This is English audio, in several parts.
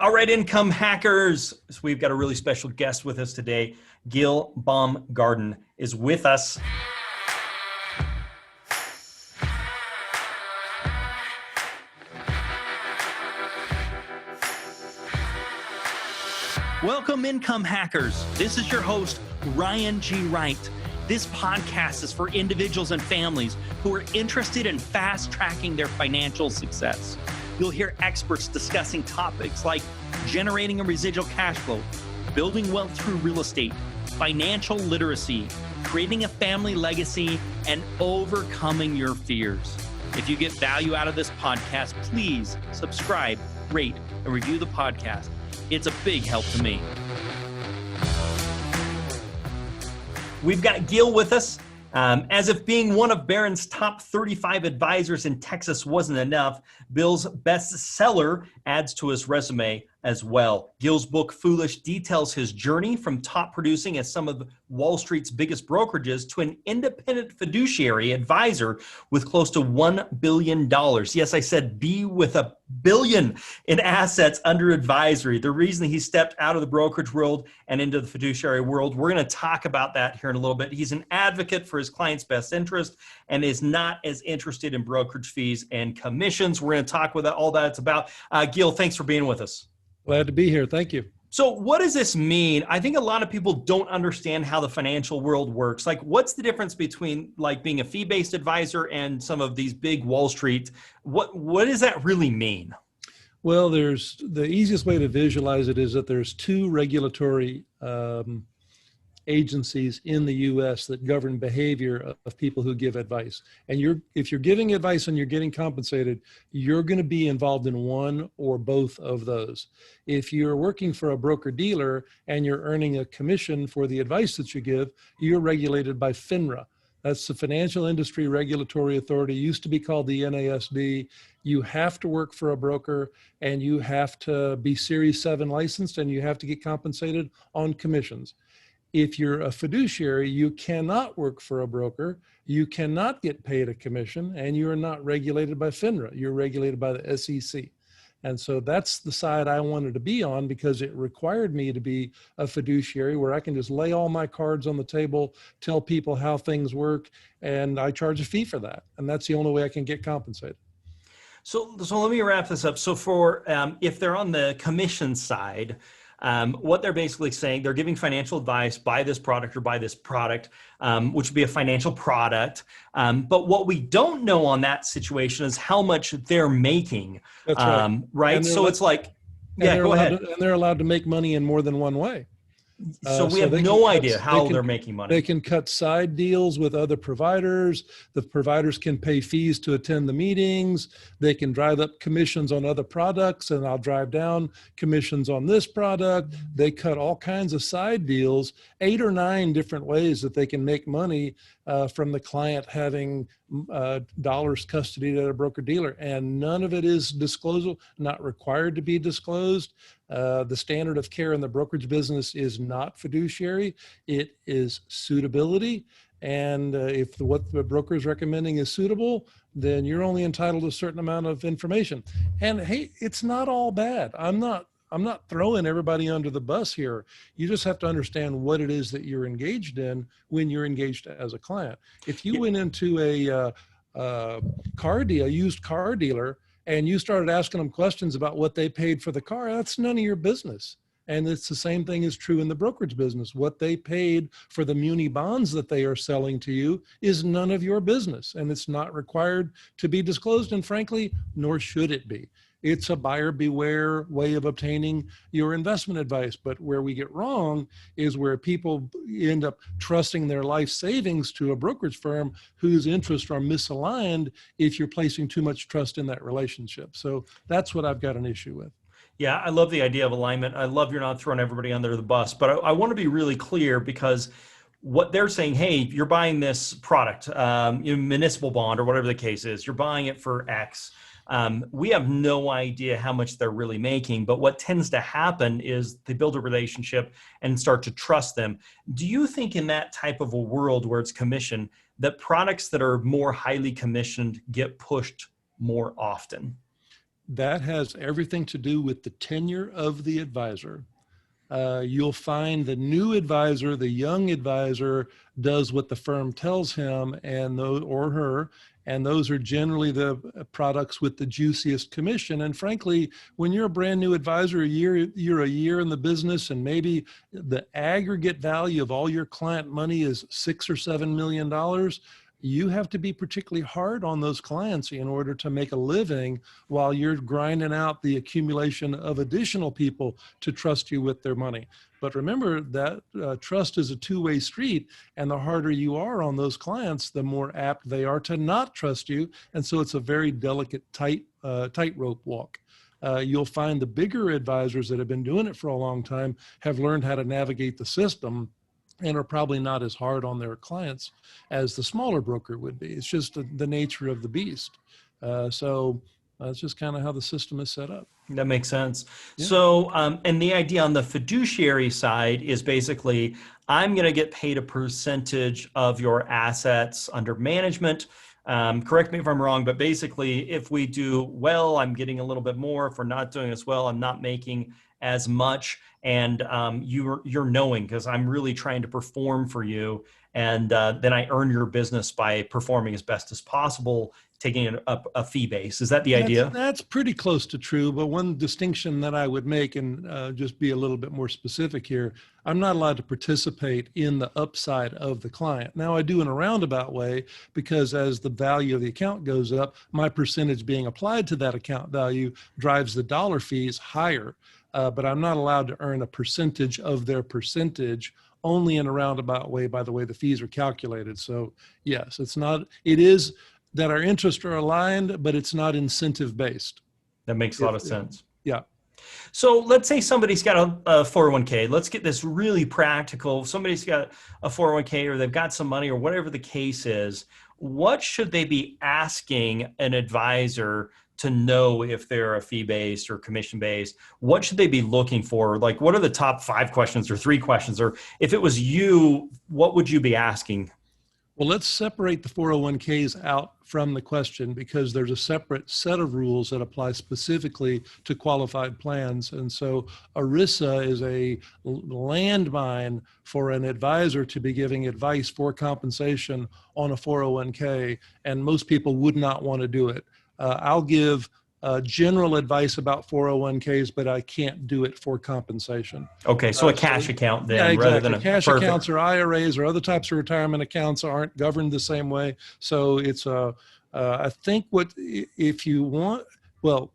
All right, income hackers. So we've got a really special guest with us today. Gil Baumgarten is with us. Welcome, income hackers. This is your host, Ryan G. Wright. This podcast is for individuals and families who are interested in fast-tracking their financial success. You'll hear experts discussing topics like generating a residual cash flow, building wealth through real estate, financial literacy, creating a family legacy, and overcoming your fears. If you get value out of this podcast, please subscribe, rate, and review the podcast. It's a big help to me. We've got Gil with us. As if being one of Barron's top 35 advisors in Texas wasn't enough, Bill's bestseller adds to his resume as well. Gil's book, Foolish, details his journey from top producing at some of Wall Street's biggest brokerages to an independent fiduciary advisor with close to $1 billion. Yes, I said B with $1 billion in assets under advisory. The reason he stepped out of the brokerage world and into the fiduciary world, we're going to talk about that here in a little bit. He's an advocate for his client's best interest and is not as interested in brokerage fees and commissions. We're going to talk with all that it's about. Gil, thanks for being with us. Glad to be here. Thank you. So what does this mean? I think a lot of people don't understand how the financial world works. Like, what's the difference between like being a fee-based advisor and some of these big Wall Street? What does that really mean? Well, there's the easiest way to visualize it is that there's two regulatory agencies in the U.S. that govern behavior of people who give advice. And if you're giving advice and you're getting compensated, you're going to be involved in one or both of those. If you're working for a broker-dealer and you're earning a commission for the advice that you give, you're regulated by FINRA. That's the Financial Industry Regulatory Authority, used to be called the NASB. You have to work for a broker and you have to be Series 7 licensed and you have to get compensated on commissions. If you're a fiduciary, you cannot work for a broker, you cannot get paid a commission, and you are not regulated by FINRA. You're regulated by the SEC. And so that's the side I wanted to be on because it required me to be a fiduciary where I can just lay all my cards on the table, tell people how things work, and I charge a fee for that. And that's the only way I can get compensated. So let me wrap this up. So for if they're on the commission side, what they're basically saying, they're giving financial advice, buy this product or buy this product, which would be a financial product. But what we don't know on that situation is how much they're making. That's right. Right. So it's like, yeah, go ahead. And they're allowed to make money in more than one way. So we have no idea how they're making money. They can cut side deals with other providers. The providers can pay fees to attend the meetings. They can drive up commissions on other products, and I'll drive down commissions on this product. They cut all kinds of side deals, 8 or 9 different ways that they can make money from the client having dollars custodied at a broker-dealer. And none of it is disclosable, not required to be disclosed. The standard of care in the brokerage business is not fiduciary, it is suitability. And if what the broker is recommending is suitable, then you're only entitled to a certain amount of information. And hey, it's not all bad. I'm not throwing everybody under the bus here. You just have to understand what it is that you're engaged in when you're engaged as a client. If you went into a used car dealer, and you started asking them questions about what they paid for the car, that's none of your business. And it's the same thing is true in the brokerage business. What they paid for the muni bonds that they are selling to you is none of your business. And it's not required to be disclosed. And frankly, nor should it be. It's a buyer beware way of obtaining your investment advice. But where we get wrong is where people end up trusting their life savings to a brokerage firm whose interests are misaligned if you're placing too much trust in that relationship. So that's what I've got an issue with. Yeah, I love the idea of alignment. I love you're not throwing everybody under the bus, but I want to be really clear because what they're saying, hey, you're buying this product, municipal bond or whatever the case is, you're buying it for X. We have no idea how much they're really making, but what tends to happen is they build a relationship and start to trust them. Do you think in that type of a world where it's commission, that products that are more highly commissioned get pushed more often? that has everything to do with the tenure of the advisor. You'll find the new advisor, the young advisor, does what the firm tells him and or her, and those are generally the products with the juiciest commission. And frankly, when you're a brand new advisor, you're a year in the business, and maybe the aggregate value of all your client money is $6 or $7 million. You have to be particularly hard on those clients in order to make a living while you're grinding out the accumulation of additional people to trust you with their money. But remember that trust is a two-way street, and the harder you are on those clients, the more apt they are to not trust you. And so it's a very delicate tightrope walk. You'll find the bigger advisors that have been doing it for a long time have learned how to navigate the system and are probably not as hard on their clients as the smaller broker would be. It's just the nature of the beast. So it's just kind of how the system is set up. That makes sense. Yeah. So, and the idea on the fiduciary side is basically, I'm going to get paid a percentage of your assets under management. Correct me if I'm wrong, but basically, if we do well, I'm getting a little bit more. If we're not doing as well, I'm not making as much. And you're knowing, because I'm really trying to perform for you. And then I earn your business by performing as best as possible, taking a fee base. Is that the idea? That's pretty close to true. But one distinction that I would make, and just be a little bit more specific here, I'm not allowed to participate in the upside of the client. Now I do in a roundabout way, because as the value of the account goes up, my percentage being applied to that account value drives the dollar fees higher. But I'm not allowed to earn a percentage of their percentage, only in a roundabout way by the way the fees are calculated. So yes, it is that our interests are aligned, but it's not incentive based. That makes a lot of sense. Yeah. So let's say somebody's got a 401k. Let's get this really practical. Somebody's got a 401k, or they've got some money, or whatever the case is. What should they be asking an advisor to know if they're a fee-based or commission-based? What should they be looking for? Like, what are the top 5 questions or 3 questions? Or if it was you, what would you be asking? Well, let's separate the 401ks out from the question, because there's a separate set of rules that apply specifically to qualified plans. And so ERISA is a landmine for an advisor to be giving advice for compensation on a 401k, and most people would not want to do it. I'll give general advice about 401ks, but I can't do it for compensation. Okay, so a cash account then, yeah, exactly. rather than a cash perfect. Accounts or IRAs or other types of retirement accounts aren't governed the same way. So it's I think if you want, well,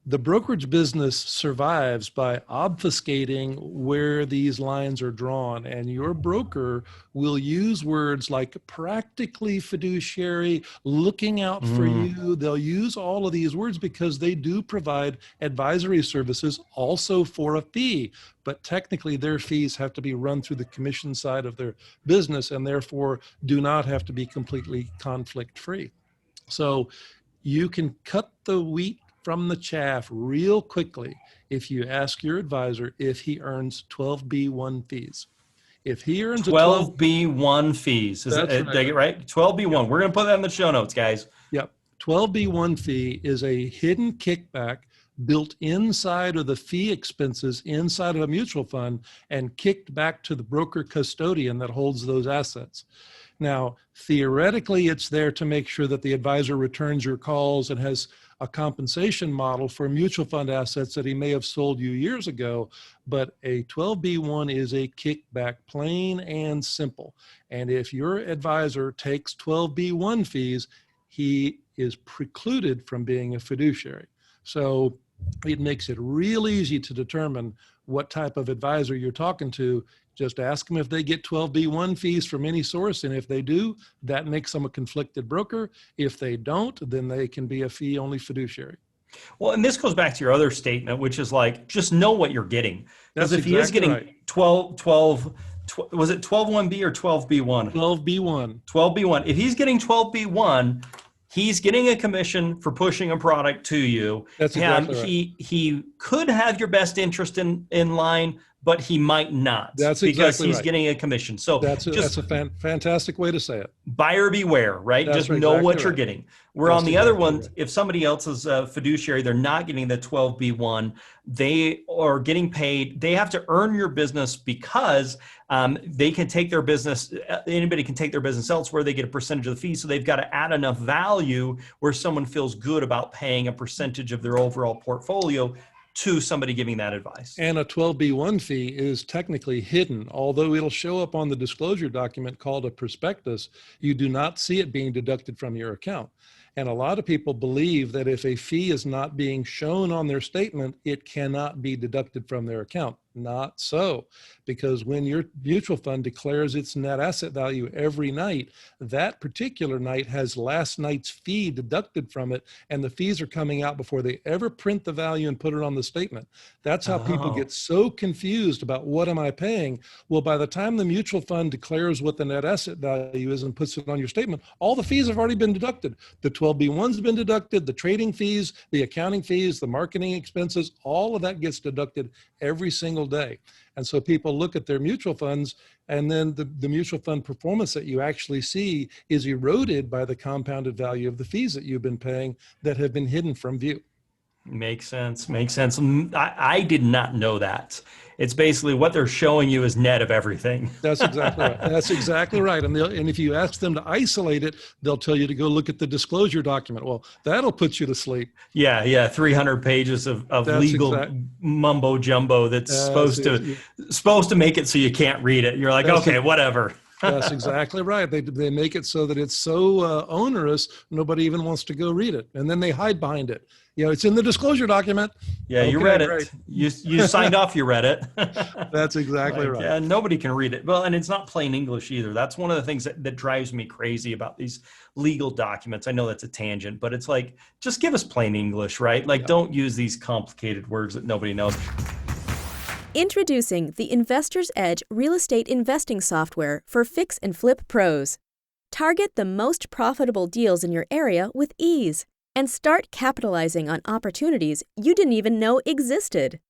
the brokerage business survives by obfuscating where these lines are drawn, and your broker will use words like practically fiduciary, looking out for you. They'll use all of these words because they do provide advisory services also for a fee, but technically their fees have to be run through the commission side of their business, and therefore do not have to be completely conflict free. So you can cut the wheat from the chaff real quickly if you ask your advisor if he earns 12B1 fees. If he earns 12B1 fees, is that, right. did I get right? 12B1. Yep. We're going to put that in the show notes, guys. Yep. 12B1 fee is a hidden kickback built inside of the fee expenses inside of a mutual fund and kicked back to the broker custodian that holds those assets. Now, theoretically, it's there to make sure that the advisor returns your calls and has a compensation model for mutual fund assets that he may have sold you years ago, but a 12B1 is a kickback, plain and simple. And if your advisor takes 12B1 fees, he is precluded from being a fiduciary. So it makes it real easy to determine what type of advisor you're talking to. Just ask them if they get 12B1 fees from any source. And if they do, that makes them a conflicted broker. If they don't, then they can be a fee-only fiduciary. Well, and this goes back to your other statement, which is like, just know what you're getting. Because if he is getting right. 12, was it 12.1B or 12B1? 12B1. 12B1. If he's getting 12B1, he's getting a commission for pushing a product to you. That's exactly right. He could have your best interest in line, but he might not That's because exactly he's right. getting a commission. So That's just a fantastic way to say it. buyer beware, right? That's Just know exactly what you're right. getting. Where on That's the other exactly one, right. if somebody else is a fiduciary, they're not getting the 12B1, they are getting paid. They have to earn your business because they can take their business, anybody can take their business elsewhere, they get a percentage of the fee. So they've got to add enough value where someone feels good about paying a percentage of their overall portfolio to somebody giving that advice. And a 12B1 fee is technically hidden, although it'll show up on the disclosure document called a prospectus. You do not see it being deducted from your account. And a lot of people believe that if a fee is not being shown on their statement, it cannot be deducted from their account. Not so, because when your mutual fund declares its net asset value every night, that particular night has last night's fee deducted from it, and the fees are coming out before they ever print the value and put it on the statement. That's how people Oh. get so confused about what am I paying? Well, by the time the mutual fund declares what the net asset value is and puts it on your statement, all the fees have already been deducted. The 12B1's been deducted, the trading fees, the accounting fees, the marketing expenses, all of that gets deducted every single day. And so people look at their mutual funds, and then the mutual fund performance that you actually see is eroded by the compounded value of the fees that you've been paying that have been hidden from view. Makes sense. Makes sense. I did not know that. It's basically what they're showing you is net of everything. That's exactly right. That's exactly right. And if you ask them to isolate it, they'll tell you to go look at the disclosure document. Well, that'll put you to sleep. Yeah. 300 pages of That's legal mumbo jumbo that's supposed to make it so you can't read it. You're like, okay, whatever. That's exactly right. They make it so that it's so onerous, nobody even wants to go read it. And then they hide behind it. You know, it's in the disclosure document. Yeah, you read it. Great. You signed off, you read it. That's exactly right. Yeah, nobody can read it. Well, and it's not plain English either. That's one of the things that drives me crazy about these legal documents. I know that's a tangent, but it's like, just give us plain English, right? Like, don't use these complicated words that nobody knows. Introducing the Investor's Edge real estate investing software for fix and flip pros. Target the most profitable deals in your area with ease and start capitalizing on opportunities you didn't even know existed.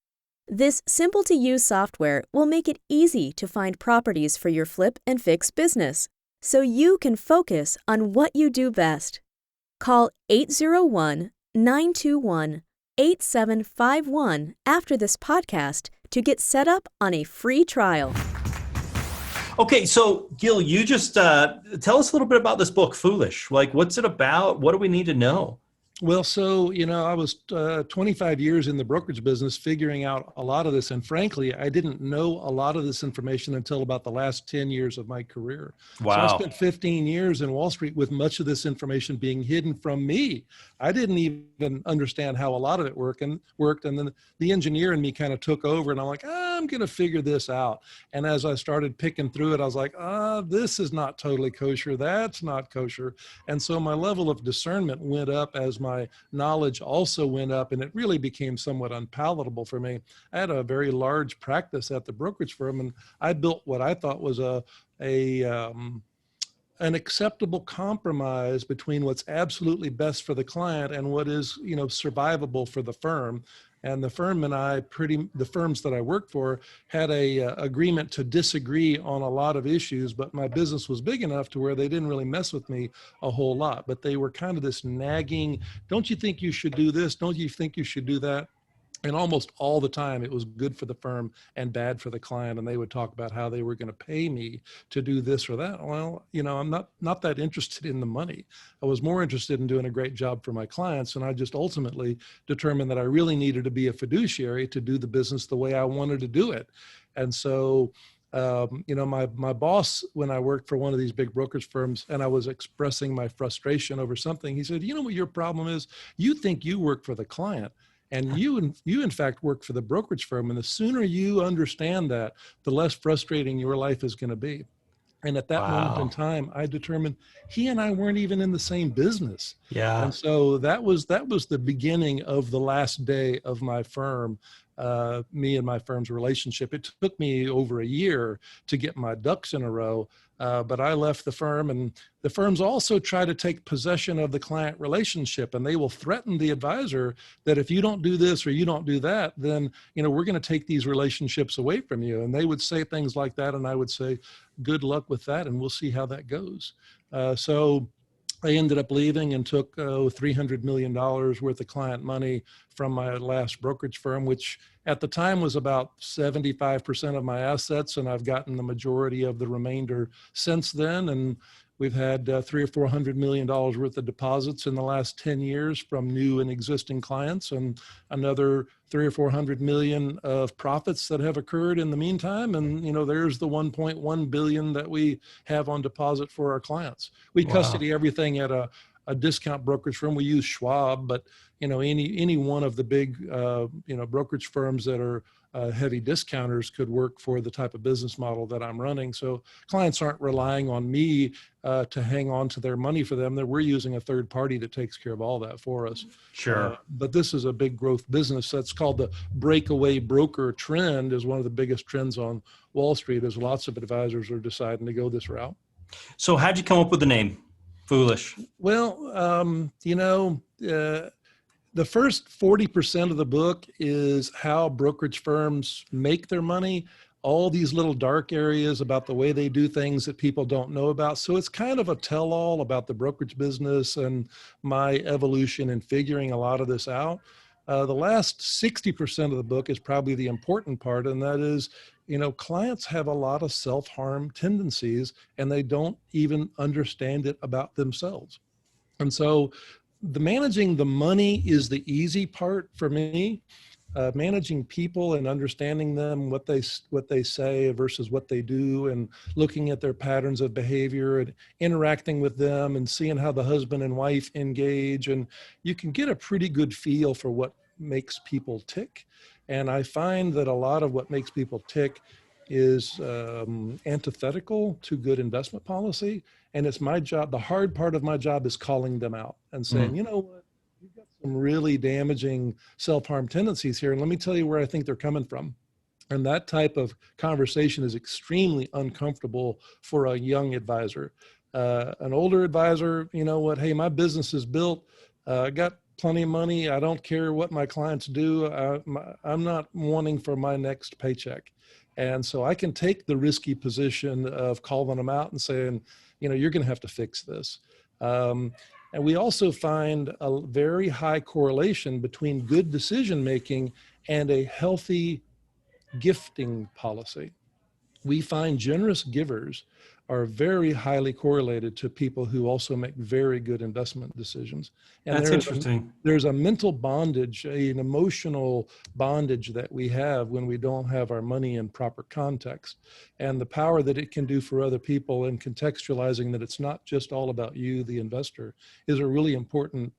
This simple-to-use software will make it easy to find properties for your flip and fix business, so you can focus on what you do best. Call 801-921-8751 after this podcast to get set up on a free trial. Okay, so Gil, you just tell us a little bit about this book, Foolish. Like, what's it about? What do we need to know? Well, so, I was 25 years in the brokerage business figuring out a lot of this. And frankly, I didn't know a lot of this information until about the last 10 years of my career. Wow. So I spent 15 years in Wall Street with much of this information being hidden from me. I didn't even understand how a lot of it worked. And then the engineer in me kind of took over, and I'm like, I'm going to figure this out. And as I started picking through it, I was like, this is not totally kosher. That's not kosher. And so my level of discernment went up as my knowledge also went up, and it really became somewhat unpalatable for me. I had a very large practice at the brokerage firm, and I built what I thought was an acceptable compromise between what's absolutely best for the client and what is, survivable for the firm. And the firm and the firms that I worked for had a agreement to disagree on a lot of issues, but my business was big enough to where they didn't really mess with me a whole lot. But they were kind of this nagging, don't you think you should do this? Don't you think you should do that? And almost all the time, it was good for the firm and bad for the client. And they would talk about how they were going to pay me to do this or that. Well, I'm not that interested in the money. I was more interested in doing a great job for my clients. And I just ultimately determined that I really needed to be a fiduciary to do the business the way I wanted to do it. And so, my boss, when I worked for one of these big brokerage firms and I was expressing my frustration over something, he said, you know what your problem is? You think you work for the client. And you in fact work for the brokerage firm. And the sooner you understand that, the less frustrating your life is going to be. And at that moment in time, I determined he and I weren't even in the same business. Yeah. And so that was the beginning of the last day of my firm, me and my firm's relationship. It took me over a year to get my ducks in a row. But I left the firm, and the firms also try to take possession of the client relationship, and they will threaten the advisor that if you don't do this or you don't do that, then, we're going to take these relationships away from you. And they would say things like that. And I would say, good luck with that. And we'll see how that goes. So I ended up leaving and took $300 million worth of client money from my last brokerage firm, which at the time was about 75% of my assets. And I've gotten the majority of the remainder since then. And we've had $300 or $400 million worth of deposits in the last 10 years from new and existing clients, and another 300 or 400 million of profits that have occurred in the meantime. And, there's the 1.1 billion that we have on deposit for our clients. We custody everything at a discount brokerage firm. We use Schwab, but, any one of the big, brokerage firms that are heavy discounters could work for the type of business model that I'm running. So clients aren't relying on me to hang on to their money for them. That we're using a third party that takes care of all that for us. Sure. But this is a big growth business. That's called the breakaway broker trend, is one of the biggest trends on Wall Street, as lots of advisors are deciding to go this route. So how'd you come up with the name Foolish? Well, the first 40% of the book is how brokerage firms make their money, all these little dark areas about the way they do things that people don't know about. So it's kind of a tell-all about the brokerage business and my evolution in figuring a lot of this out. The last 60% of the book is probably the important part, and that is, clients have a lot of self-harm tendencies, and they don't even understand it about themselves. And so the managing the money is the easy part for me. Managing people and understanding them, what they say versus what they do, and looking at their patterns of behavior and interacting with them and seeing how the husband and wife engage. And you can get a pretty good feel for what makes people tick. And I find that a lot of what makes people tick is antithetical to good investment policy. And it's my job. The hard part of my job is calling them out and saying, you know what, you've got some really damaging self-harm tendencies here. And let me tell you where I think they're coming from. And that type of conversation is extremely uncomfortable for a young advisor. An older advisor, hey, my business is built. I got plenty of money. I don't care what my clients do. I'm not wanting for my next paycheck. And so I can take the risky position of calling them out and saying, you're going to have to fix this. And we also find a very high correlation between good decision-making and a healthy gifting policy. We find generous givers are very highly correlated to people who also make very good investment decisions. And that's interesting. There's a mental bondage, an emotional bondage that we have when we don't have our money in proper context. And the power that it can do for other people, and contextualizing that it's not just all about you, the investor, is a really important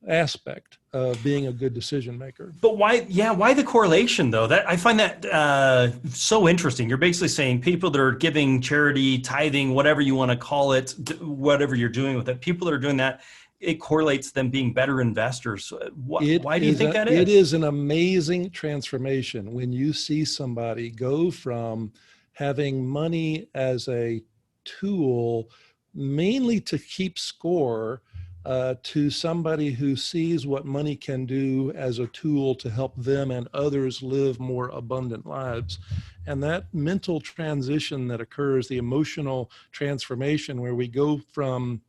aspect of being a good decision maker. But why the correlation though? That I find that so interesting. You're basically saying people that are giving, charity, tithing, whatever you want to call it, whatever you're doing with it, people that are doing that, it correlates them being better investors. Why do you think that is? It is an amazing transformation when you see somebody go from having money as a tool mainly to keep score to somebody who sees what money can do as a tool to help them and others live more abundant lives. And that mental transition that occurs, the emotional transformation where we go from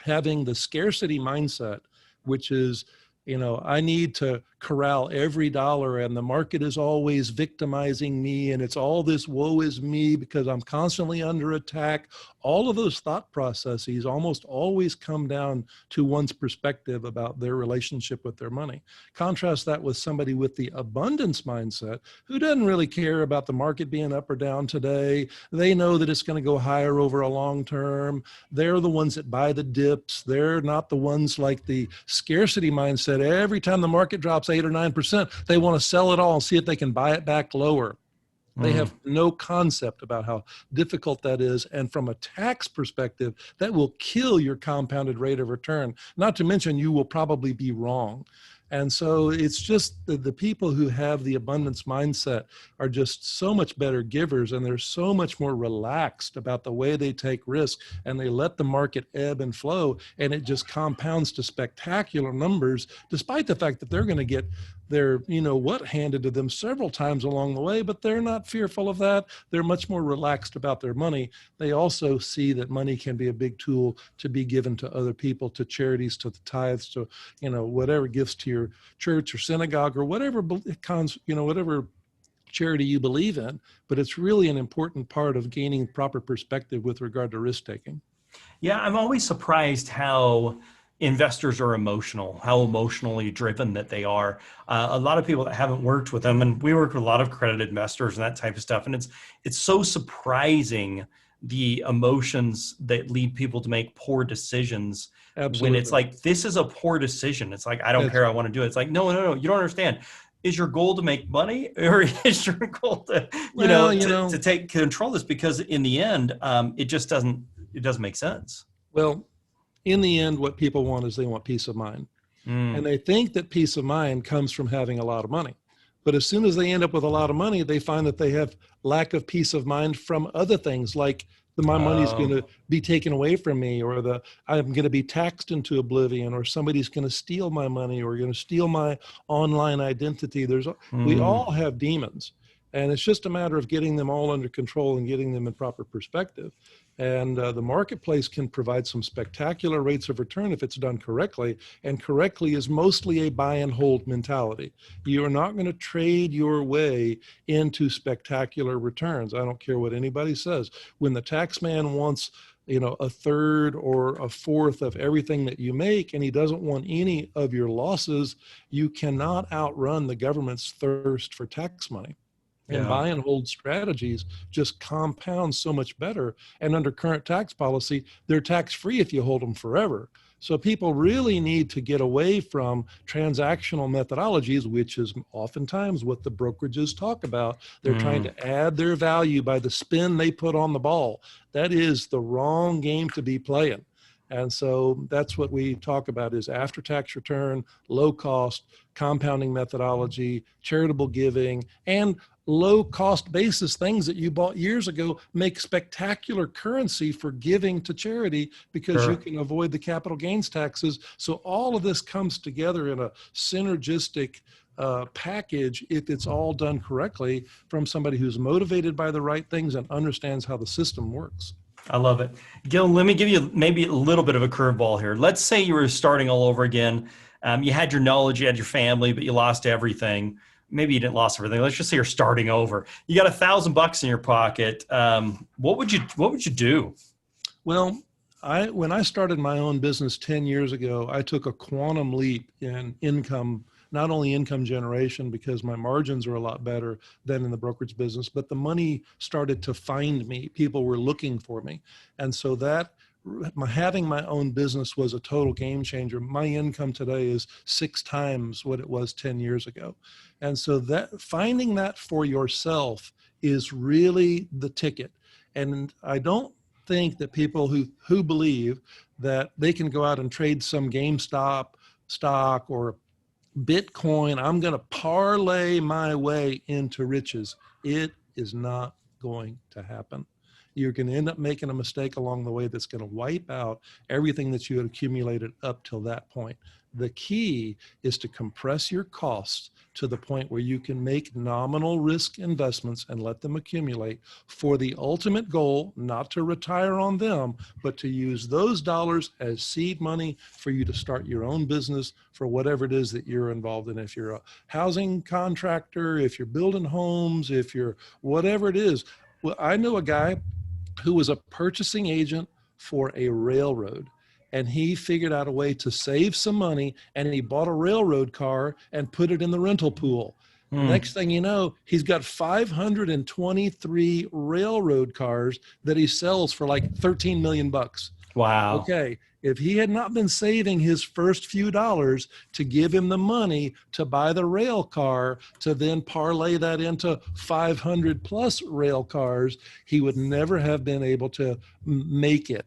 having the scarcity mindset, which is, I need to corral every dollar and the market is always victimizing me and it's all this woe is me because I'm constantly under attack. All of those thought processes almost always come down to one's perspective about their relationship with their money. Contrast that with somebody with the abundance mindset who doesn't really care about the market being up or down today. They know that it's going to go higher over a long term. They're the ones that buy the dips. They're not the ones like the scarcity mindset. Every time the market drops 8 or 9%, they want to sell it all and see if they can buy it back lower. They have no concept about how difficult that is. And from a tax perspective, that will kill your compounded rate of return. Not to mention, you will probably be wrong. And so it's just the people who have the abundance mindset are just so much better givers, and they're so much more relaxed about the way they take risk, and they let the market ebb and flow, and it just compounds to spectacular numbers, despite the fact that they're going to get their, what handed to them several times along the way, but they're not fearful of that. They're much more relaxed about their money. They also see that money can be a big tool to be given to other people, to charities, to the tithes, to, whatever gifts to your church or synagogue or whatever, whatever charity you believe in. But it's really an important part of gaining proper perspective with regard to risk taking. Yeah, I'm always surprised how investors are emotional, how emotionally driven that they are. A lot of people that haven't worked with them, and we work with a lot of accredited investors and that type of stuff, and it's so surprising the emotions that lead people to make poor decisions. Absolutely. When it's like, this is a poor decision. It's like, I don't care, I want to do it. It's like, no, you don't understand. Is your goal to make money, or is your goal to, to take control of this? Because in the end, it doesn't make sense. Well, in the end, what people want is they want peace of mind. And they think that peace of mind comes from having a lot of money. But as soon as they end up with a lot of money, they find that they have lack of peace of mind from other things, like my money's going to be taken away from me, or I'm going to be taxed into oblivion, or somebody's going to steal my money, or going to steal my online identity. We all have demons. And it's just a matter of getting them all under control and getting them in proper perspective. And the marketplace can provide some spectacular rates of return if it's done correctly. And correctly is mostly a buy and hold mentality. You are not going to trade your way into spectacular returns. I don't care what anybody says. When the tax man wants a third or a fourth of everything that you make, and he doesn't want any of your losses, you cannot outrun the government's thirst for tax money. And buy and hold strategies just compound so much better. And under current tax policy, they're tax-free if you hold them forever. So people really need to get away from transactional methodologies, which is oftentimes what the brokerages talk about. They're trying to add their value by the spin they put on the ball. That is the wrong game to be playing. And so that's what we talk about is after-tax return, low cost, compounding methodology, charitable giving, and low-cost basis things that you bought years ago make spectacular currency for giving to charity because you can avoid the capital gains taxes. So all of this comes together in a synergistic package if it's all done correctly from somebody who's motivated by the right things and understands how the system works. I love it. Gil, let me give you maybe a little bit of a curveball here. Let's say you were starting all over again. You had your knowledge, you had your family, but you lost everything. Maybe you didn't lose everything. Let's just say you're starting over. You got $1,000 in your pocket. What would you do? Well, when I started my own business 10 years ago, I took a quantum leap in income, not only income generation, because my margins are a lot better than in the brokerage business, but the money started to find me. People were looking for me. And so having my own business was a total game changer. My income today is 6 times what it was 10 years ago. And so finding that for yourself is really the ticket. And I don't think that people who believe that they can go out and trade some GameStop stock or Bitcoin, I'm going to parlay my way into riches. It is not going to happen. You're going to end up making a mistake along the way that's going to wipe out everything that you had accumulated up till that point. The key is to compress your costs to the point where you can make nominal risk investments and let them accumulate for the ultimate goal, not to retire on them, but to use those dollars as seed money for you to start your own business for whatever it is that you're involved in. If you're a housing contractor, if you're building homes, if you're whatever it is. Well, I know a guy who was a purchasing agent for a railroad. And he figured out a way to save some money, and he bought a railroad car and put it in the rental pool. Next thing you know, he's got 523 railroad cars that he sells for like 13 million bucks. Wow. Okay. If he had not been saving his first few dollars to give him the money to buy the rail car, to then parlay that into 500 plus rail cars, he would never have been able to make it.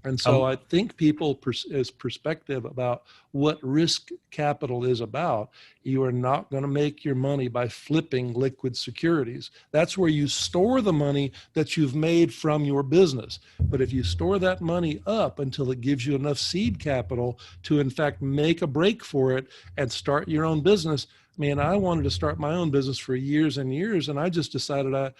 And so I think people as perspective about what risk capital is about, you are not going to make your money by flipping liquid securities. That's where you store the money that you've made from your business. But if you store that money up until it gives you enough seed capital to in fact make a break for it and start your own business. I mean, I wanted to start my own business for years and years, and I just decided I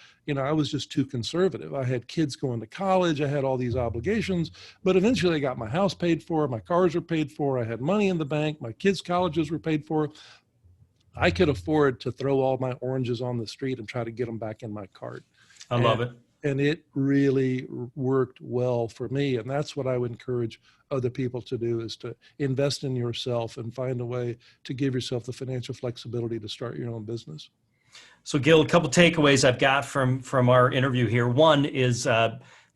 was just too conservative. I had kids going to college, I had all these obligations, but eventually I got my house paid for, my cars were paid for, I had money in the bank, my kids' colleges were paid for. I could afford to throw all my oranges on the street and try to get them back in my cart. I love it. And it really worked well for me. And that's what I would encourage other people to do, is to invest in yourself and find a way to give yourself the financial flexibility to start your own business. So Gil, a couple takeaways I've got from our interview here. One is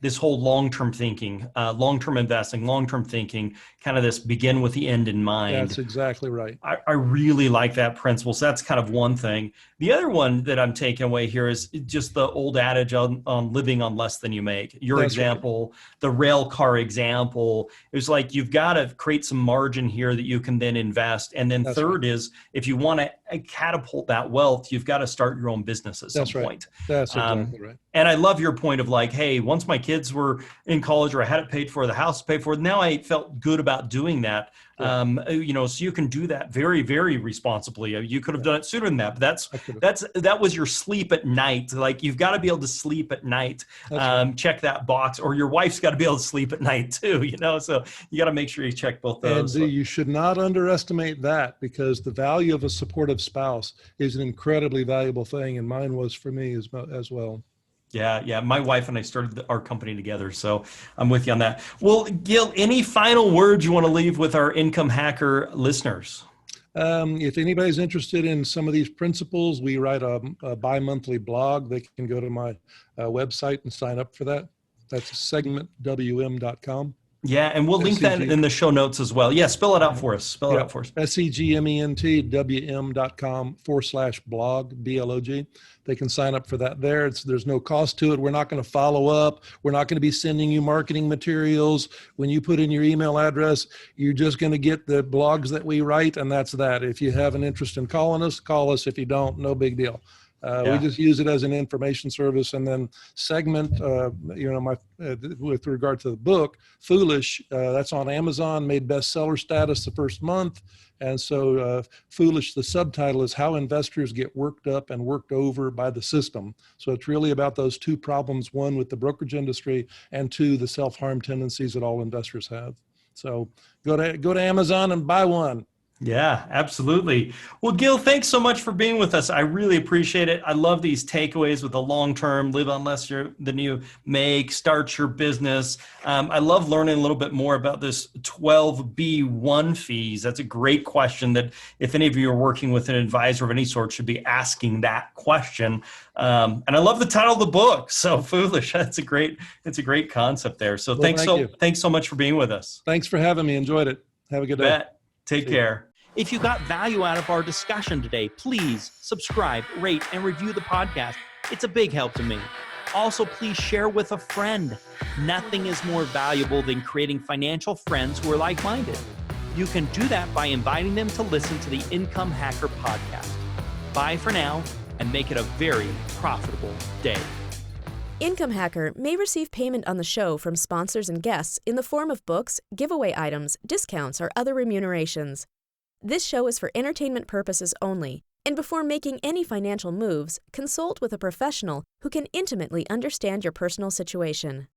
this whole long-term thinking, long-term investing, long-term thinking, kind of this begin with the end in mind. That's exactly right. I really like that principle. So that's kind of one thing. The other one that I'm taking away here is just the old adage on living on less than you make. Your That's example, right. The rail car example, it was like you've got to create some margin here that you can then invest. And then That's third right. is if you want to catapult that wealth, you've got to start your own business at some point. That's exactly right. And I love your point of like, hey, once my kids were in college or I had it paid for, the house paid for, now I felt good about doing that. Yeah. So you can do that very, very responsibly. You could have done it sooner than that, but that was your sleep at night. Like you've got to be able to sleep at night. Right. Check that box, or your wife's got to be able to sleep at night too. So you got to make sure you check both those. And you should not underestimate that, because the value of a supportive spouse is an incredibly valuable thing, and mine was for me as well. Yeah. My wife and I started our company together, so I'm with you on that. Well, Gil, any final words you want to leave with our Income Hacker listeners? If anybody's interested in some of these principles, we write a bi-monthly blog. They can go to my website and sign up for that. That's segmentwm.com. Yeah, and we'll link that in the show notes as well. Yeah, spell it out for us. segmentwm.com/blog, BLOG. They can sign up for that there. There's no cost to it. We're not going to follow up. We're not going to be sending you marketing materials. When you put in your email address, you're just going to get the blogs that we write, and that's that. If you have an interest in calling us, call us. If you don't, no big deal. We just use it as an information service. And then Segment, with regard to the book, Foolish, that's on Amazon, made bestseller status the first month. And so Foolish, the subtitle is How Investors Get Worked Up and Worked Over by the System. So it's really about those two problems, one with the brokerage industry, and two, the self-harm tendencies that all investors have. So go to Amazon and buy one. Yeah, absolutely. Well, Gil, thanks so much for being with us. I really appreciate it. I love these takeaways with the long-term, live on less than you make, start your business. I love learning a little bit more about this 12B1 fees. That's a great question that if any of you are working with an advisor of any sort should be asking that question. And I love the title of the book. So Foolish, it's a great concept there. So thanks so much for being with us. Thanks for having me. Enjoyed it. Have a good day. Take care. If you got value out of our discussion today, please subscribe, rate, and review the podcast. It's a big help to me. Also, please share with a friend. Nothing is more valuable than creating financial friends who are like-minded. You can do that by inviting them to listen to the Income Hacker podcast. Bye for now, and make it a very profitable day. Income Hacker may receive payment on the show from sponsors and guests in the form of books, giveaway items, discounts, or other remunerations. This show is for entertainment purposes only, and before making any financial moves, consult with a professional who can intimately understand your personal situation.